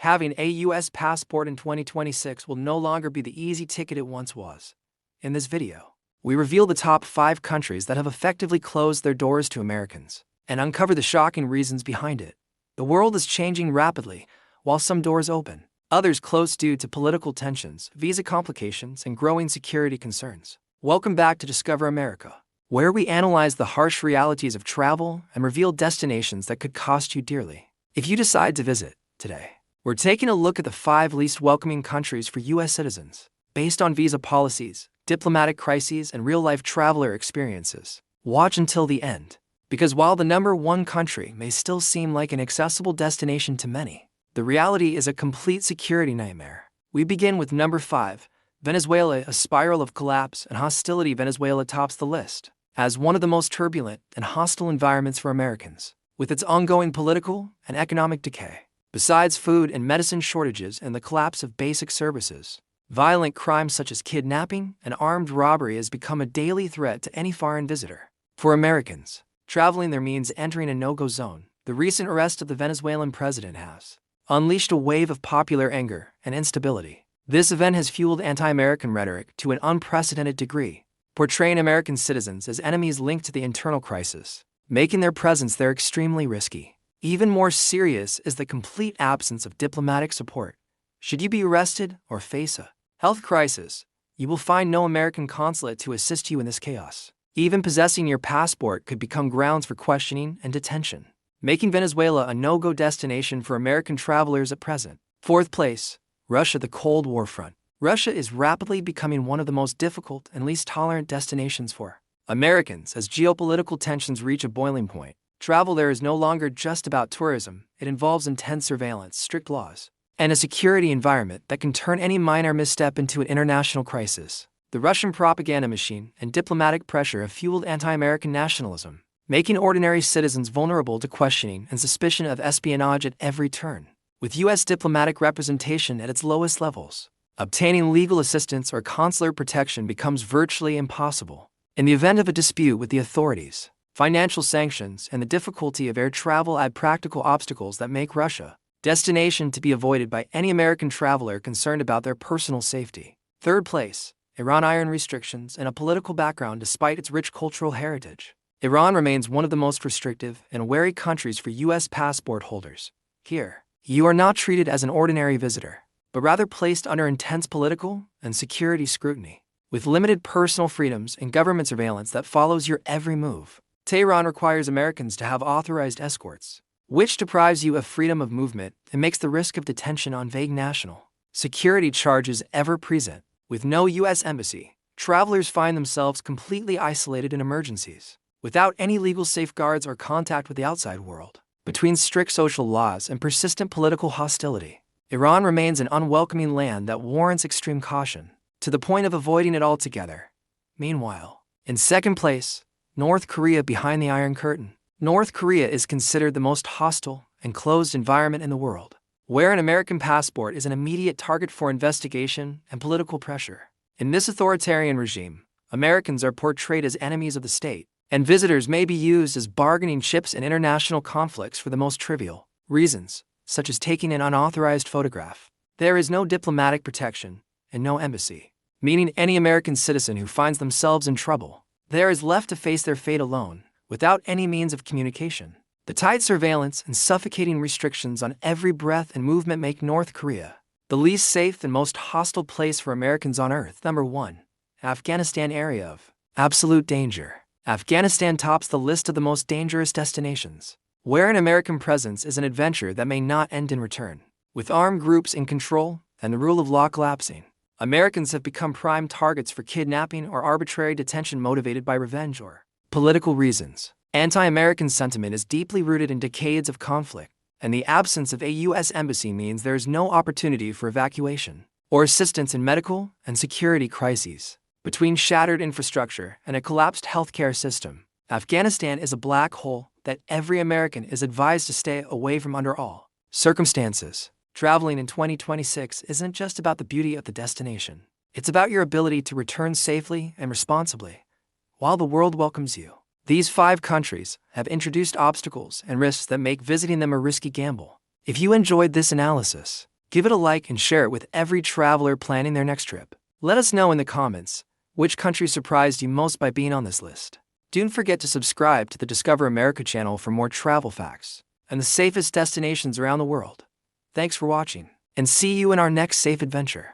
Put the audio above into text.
Having a U.S. passport in 2026 will no longer be the easy ticket it once was. In this video, we reveal the top 5 countries that have effectively closed their doors to Americans and uncover the shocking reasons behind it. The world is changing rapidly. While some doors open, others close due to political tensions, visa complications, and growing security concerns. Welcome back to Discover America, where we analyze the harsh realities of travel and reveal destinations that could cost you dearly if you decide to visit today. We're taking a look at the 5 least welcoming countries for U.S. citizens, based on visa policies, diplomatic crises, and real-life traveler experiences. Watch until the end, because while the number 1 country may still seem like an accessible destination to many, the reality is a complete security nightmare. We begin with number 5, Venezuela. A spiral of collapse and hostility. Venezuela tops the list as one of the most turbulent and hostile environments for Americans, with its ongoing political and economic decay. Besides food and medicine shortages and the collapse of basic services, violent crimes such as kidnapping and armed robbery has become a daily threat to any foreign visitor. For Americans traveling there means entering a no-go zone. The recent arrest of the Venezuelan president has unleashed a wave of popular anger and instability. This event has fueled anti-American rhetoric to an unprecedented degree, portraying American citizens as enemies linked to the internal crisis, making their presence there extremely risky. Even more serious is the complete absence of diplomatic support. Should you be arrested or face a health crisis, you will find no American consulate to assist you in this chaos. Even possessing your passport could become grounds for questioning and detention, making Venezuela a no-go destination for American travelers at present. 4th place, Russia. The Cold War front. Russia is rapidly becoming one of the most difficult and least tolerant destinations for Americans as geopolitical tensions reach a boiling point. Travel there is no longer just about tourism. It involves intense surveillance, strict laws, and a security environment that can turn any minor misstep into an international crisis. The Russian propaganda machine and diplomatic pressure have fueled anti-American nationalism, making ordinary citizens vulnerable to questioning and suspicion of espionage at every turn. With U.S. diplomatic representation at its lowest levels, obtaining legal assistance or consular protection becomes virtually impossible. In the event of a dispute with the authorities, financial sanctions and the difficulty of air travel add practical obstacles that make Russia a destination to be avoided by any American traveler concerned about their personal safety. 3rd place, Iran. Iron restrictions and a political background. Despite its rich cultural heritage, Iran remains one of the most restrictive and wary countries for U.S. passport holders. Here, you are not treated as an ordinary visitor, but rather placed under intense political and security scrutiny, with limited personal freedoms and government surveillance that follows your every move. Tehran requires Americans to have authorized escorts, which deprives you of freedom of movement and makes the risk of detention on vague national security charges ever present. With no U.S. embassy, travelers find themselves completely isolated in emergencies, without any legal safeguards or contact with the outside world. Between strict social laws and persistent political hostility, Iran remains an unwelcoming land that warrants extreme caution, to the point of avoiding it altogether. Meanwhile, in 2nd place, North Korea. Behind the Iron Curtain. North Korea is considered the most hostile and closed environment in the world, where an American passport is an immediate target for investigation and political pressure. In this authoritarian regime, Americans are portrayed as enemies of the state, and visitors may be used as bargaining chips in international conflicts for the most trivial reasons, such as taking an unauthorized photograph. There is no diplomatic protection and no embassy, meaning any American citizen who finds themselves in trouble there is left to face their fate alone, without any means of communication. The tight surveillance and suffocating restrictions on every breath and movement make North Korea the least safe and most hostile place for Americans on earth. Number 1, Afghanistan. Area of absolute danger. Afghanistan tops the list of the most dangerous destinations, where an American presence is an adventure that may not end in return. With armed groups in control and the rule of law collapsing, Americans have become prime targets for kidnapping or arbitrary detention motivated by revenge or political reasons. Anti-American sentiment is deeply rooted in decades of conflict, and the absence of a U.S. embassy means there is no opportunity for evacuation or assistance in medical and security crises. Between shattered infrastructure and a collapsed healthcare system, Afghanistan is a black hole that every American is advised to stay away from under all circumstances. Traveling in 2026 isn't just about the beauty of the destination. It's about your ability to return safely and responsibly, while the world welcomes you. These 5 countries have introduced obstacles and risks that make visiting them a risky gamble. If you enjoyed this analysis, Give it a like and share it with every traveler planning their next trip. Let us know in the comments which country surprised you most by being on this list. Don't forget to subscribe to the Discover America channel for more travel facts and the safest destinations around the world. Thanks for watching, and see you in our next safe adventure.